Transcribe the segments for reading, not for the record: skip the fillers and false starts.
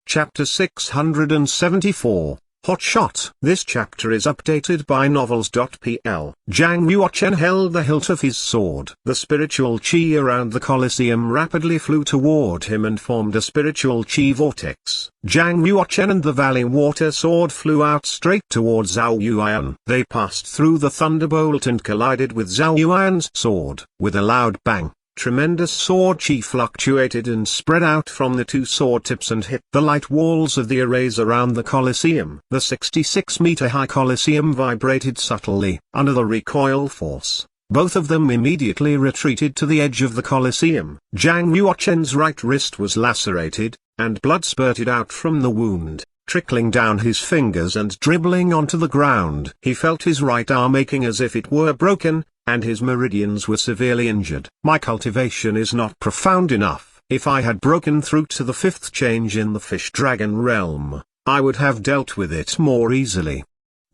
Chapter 674, Hot Shot. This chapter is updated by Novels.pl. Zhang Yuochen held the hilt of his sword. The spiritual chi around the Colosseum rapidly flew toward him and formed a spiritual chi vortex. Zhang Yuochen and the Valley Water Sword flew out straight towards Zhao Yuan. They passed through the thunderbolt and collided with Zhao Yuan's sword. With a loud bang, tremendous sword chi fluctuated and spread out from the two sword tips and hit the light walls of the arrays around the Colosseum. The 66-meter-high Colosseum vibrated subtly under the recoil force. Both of them immediately retreated to the edge of the Colosseum. Zhang Yuochen's right wrist was lacerated, and blood spurted out from the wound, trickling down his fingers and dribbling onto the ground. He felt his right arm aching as if it were broken, and his meridians were severely injured. My cultivation is not profound enough. If I had broken through to the fifth change in the fish-dragon realm, I would have dealt with it more easily.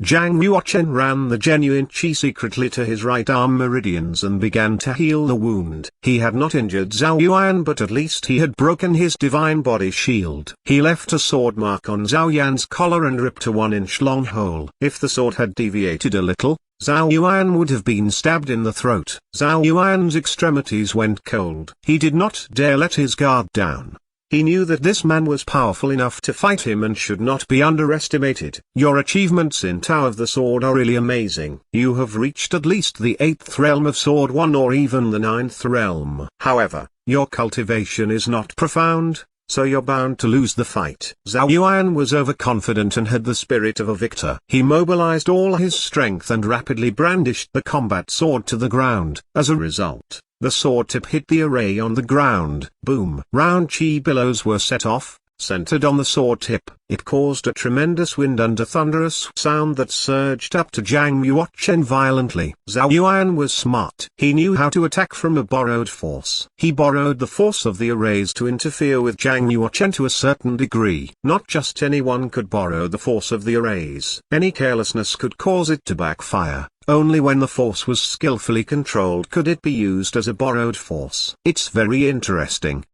Zhang Yuochen ran the genuine chi secretly to his right arm meridians and began to heal the wound. He had not injured Zhao Yuan, but at least he had broken his divine body shield. He left a sword mark on Zhao Yuan's collar and ripped a 1-inch long hole. If the sword had deviated a little, Zhao Yuan would have been stabbed in the throat. Zhao Yuan's extremities went cold. He did not dare let his guard down. He knew that this man was powerful enough to fight him and should not be underestimated. Your achievements in Tao of the Sword are really amazing. You have reached at least the 8th realm of Sword 1 or even the 9th realm. However, your cultivation is not profound, so you're bound to lose the fight. Zhao Yuan was overconfident and had the spirit of a victor. He mobilized all his strength and rapidly brandished the combat sword to the ground. As a result, the sword tip hit the array on the ground. Boom! Round chi billows were set off, centered on the sword tip. It caused a tremendous wind and a thunderous sound that surged up to Zhang Yuochen violently. Zhao Yuan was smart. He knew how to attack from a borrowed force. He borrowed the force of the arrays to interfere with Zhang Yuochen to a certain degree. Not just anyone could borrow the force of the arrays. Any carelessness could cause it to backfire. Only when the force was skillfully controlled could it be used as a borrowed force. It's very interesting.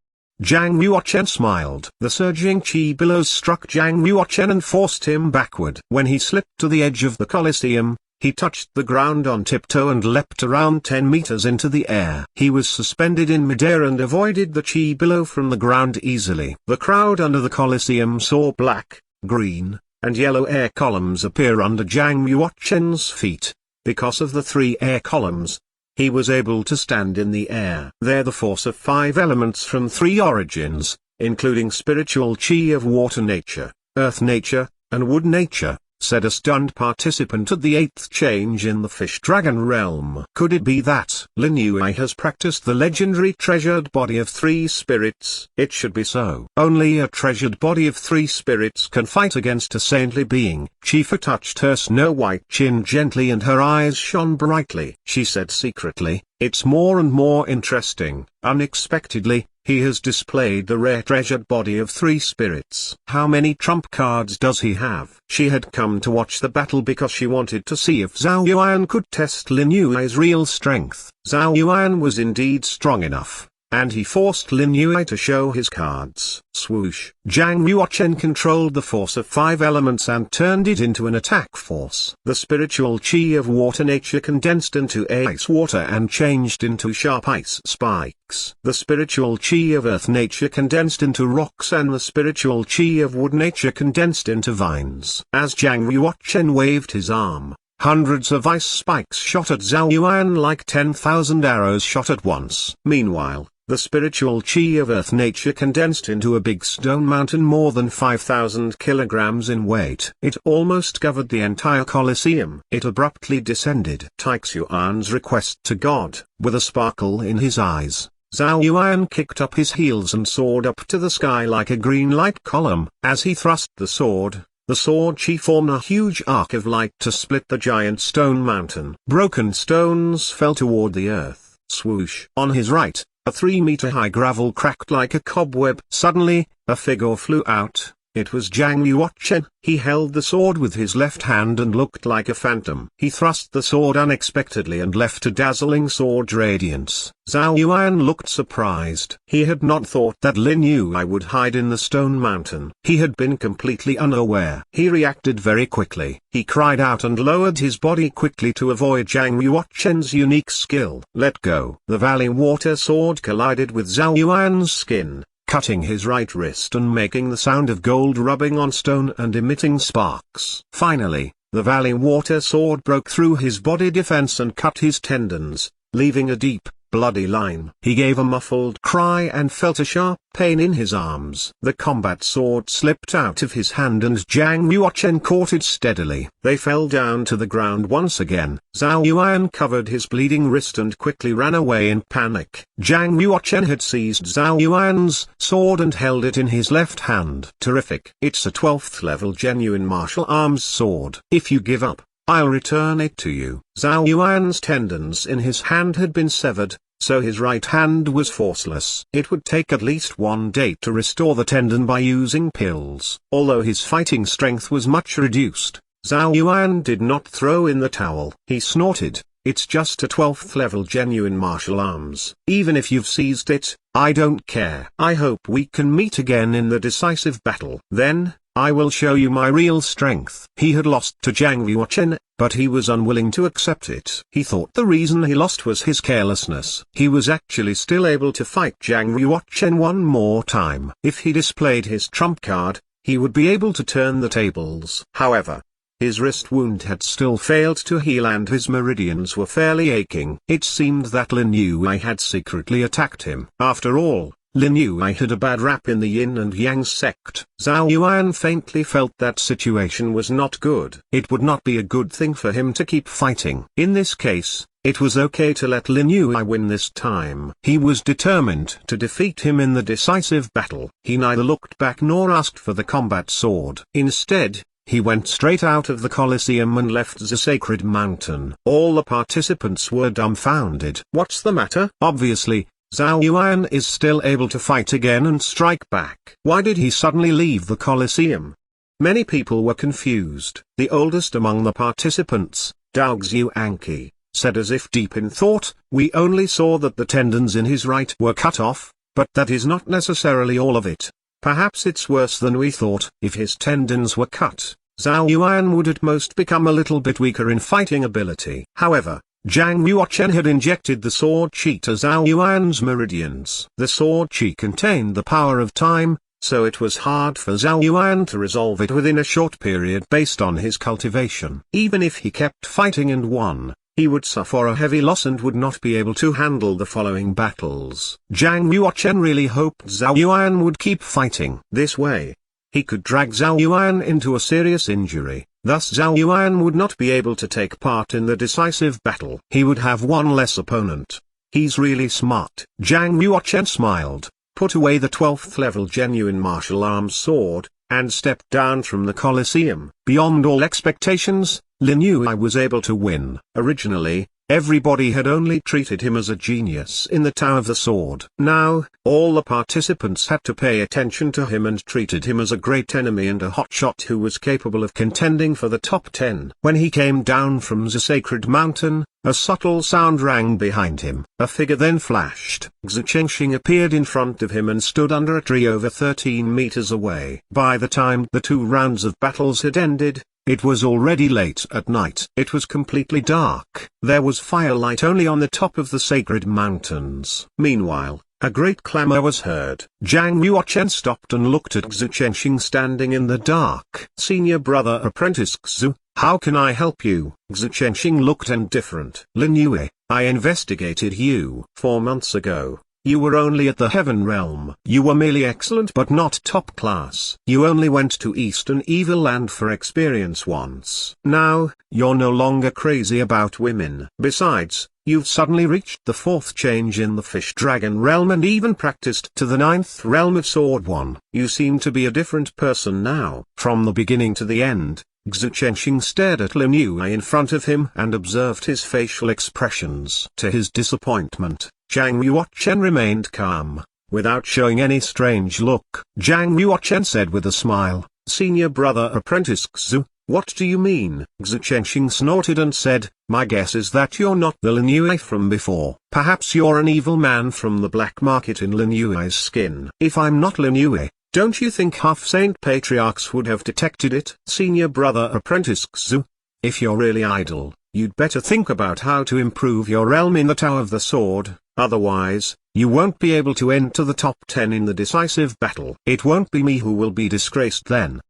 Zhang Yuochen smiled. The surging chi billows struck Zhang Yuochen and forced him backward. When he slipped to the edge of the Colosseum, he touched the ground on tiptoe and leapt around 10 meters into the air. He was suspended in midair and avoided the chi billow from the ground easily. The crowd under the Colosseum saw black, green, and yellow air columns appear under Zhang Yuochen's feet. Because of the 3 air columns, he was able to stand in the air. They're the force of 5 elements from 3 origins, including spiritual chi of water nature, earth nature, and wood nature, said a stunned participant at the 8th change in the fish-dragon realm. Could it be that Lin Yue has practiced the legendary treasured body of 3 spirits? It should be so. Only a treasured body of 3 spirits can fight against a saintly being. Shifa touched her snow-white chin gently and her eyes shone brightly. She said secretly, "It's more and more interesting." Unexpectedly, he has displayed the rare treasured body of 3 spirits. How many trump cards does he have? She had come to watch the battle because she wanted to see if Zhao Yuan could test Lin Yue's real strength. Zhao Yuan was indeed strong enough, and he forced Lin Yue to show his cards. Swoosh! Zhang Yuochen controlled the force of 5 elements and turned it into an attack force. The spiritual chi of water nature condensed into ice water and changed into sharp ice spikes. The spiritual chi of earth nature condensed into rocks and the spiritual chi of wood nature condensed into vines. As Zhang Yuochen waved his arm, hundreds of ice spikes shot at Zhao Yuan like 10,000 arrows shot at once. Meanwhile, the spiritual chi of earth nature condensed into a big stone mountain more than 5,000 kilograms in weight. It almost covered the entire Colosseum. It abruptly descended. Taixuan's request to God, with a sparkle in his eyes. Zhao Yuan kicked up his heels and soared up to the sky like a green light column. As he thrust the sword chi formed a huge arc of light to split the giant stone mountain. Broken stones fell toward the earth. Swoosh! On his right, a 3-meter-high gravel cracked like a cobweb. Suddenly, a figure flew out, It was Zhang Yuochen. He held the sword with his left hand and looked like a phantom. He thrust the sword unexpectedly and left a dazzling sword radiance. Zhao Yuan looked surprised. He had not thought that Lin Yue would hide in the stone mountain. He had been completely unaware. He reacted very quickly. He cried out and lowered his body quickly to avoid Zhang Yuochen's unique skill. Let go. The valley water sword collided with Zhao Yuan's skin, cutting his right wrist and making the sound of gold rubbing on stone and emitting sparks. Finally, the valley water sword broke through his body defense and cut his tendons, leaving a deep, bloody line. He gave a muffled cry and felt a sharp pain in his arms. The combat sword slipped out of his hand and Zhang Yuochen caught it steadily. They fell down to the ground once again. Zhao Yuan covered his bleeding wrist and quickly ran away in panic. Zhang Yuochen had seized Zhao Yuan's sword and held it in his left hand. Terrific. It's a 12th level genuine martial arms sword. If you give up, I'll return it to you. Zhao Yuan's tendons in his hand had been severed, so his right hand was forceless. It would take at least 1 day to restore the tendon by using pills. Although his fighting strength was much reduced, Zhao Yuan did not throw in the towel. He snorted, "It's just a 12th level genuine martial arms. Even if you've seized it, I don't care. I hope we can meet again in the decisive battle. Then, I will show you my real strength." He had lost to Zhang Yuochen, but he was unwilling to accept it. He thought the reason he lost was his carelessness. He was actually still able to fight Zhang Yuochen one more time. If he displayed his trump card, he would be able to turn the tables. However, his wrist wound had still failed to heal and his meridians were fairly aching. It seemed that Lin Yue had secretly attacked him. After all, Lin Yue had a bad rap in the Yin and Yang sect. Zhao Yuan faintly felt that situation was not good. It would not be a good thing for him to keep fighting. In this case, it was okay to let Lin Yue win this time. He was determined to defeat him in the decisive battle. He neither looked back nor asked for the combat sword. Instead, he went straight out of the Colosseum and left the sacred mountain. All the participants were dumbfounded. What's the matter? Obviously, Zhao Yuan is still able to fight again and strike back. Why did he suddenly leave the Colosseum? Many people were confused. The oldest among the participants, Dao Xuanqi, said as if deep in thought, "We only saw that the tendons in his right were cut off, but that is not necessarily all of it. Perhaps it's worse than we thought." If his tendons were cut, Zhao Yuan would at most become a little bit weaker in fighting ability. However, Zhang Yuochen had injected the sword chi to Zhao Yuan's meridians. The sword chi contained the power of time, so it was hard for Zhao Yuan to resolve it within a short period based on his cultivation. Even if he kept fighting and won, he would suffer a heavy loss and would not be able to handle the following battles. Zhang Yuochen really hoped Zhao Yuan would keep fighting. This way, he could drag Zhao Yuan into a serious injury. Thus Zhao Yuan would not be able to take part in the decisive battle. He would have one less opponent. He's really smart. Zhang Yuochen smiled, put away the 12th level genuine martial arms sword, and stepped down from the Colosseum. Beyond all expectations, Lin Yue was able to win. Originally, everybody had only treated him as a genius in the Tower of the Sword. Now, all the participants had to pay attention to him and treated him as a great enemy and a hotshot who was capable of contending for the top 10. When he came down from the sacred mountain, a subtle sound rang behind him. A figure then flashed. Xu Chengxing appeared in front of him and stood under a tree over 13 meters away. By the time the 2 rounds of battles had ended, it was already late at night. It was completely dark. There was firelight only on the top of the sacred mountains. Meanwhile, a great clamor was heard. Zhang Yuochen stopped and looked at Xu Chengxing standing in the dark. "Senior brother apprentice Xu, how can I help you?" Xu Chengxing looked indifferent. "Lin Yue, I investigated you 4 months ago. You were only at the Heaven Realm. You were merely excellent but not top class. You only went to Eastern Evil Land for experience once. Now, you're no longer crazy about women. Besides, you've suddenly reached the 4th change in the Fish Dragon Realm and even practiced to the 9th realm of Sword One. You seem to be a different person now." From the beginning to the end, Xu Chengxing stared at Lin Yue in front of him and observed his facial expressions. To his disappointment, Zhang Yuochen remained calm. without showing any strange look. Zhang Yuochen said with a smile, "Senior brother apprentice Xu, what do you mean?" Xu Chenxing snorted and said, "My guess is that you're not the Lin Yue from before. Perhaps you're an evil man from the black market in Lin Yue's skin. If I'm not Lin Yue, don't you think half-saint patriarchs would have detected it?" Senior brother apprentice Xu, if you're really idle, you'd better think about how to improve your realm in the Tower of the Sword, otherwise, you won't be able to enter the top 10 in the decisive battle. It won't be me who will be disgraced then.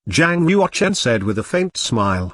Zhang Yuochen said with a faint smile,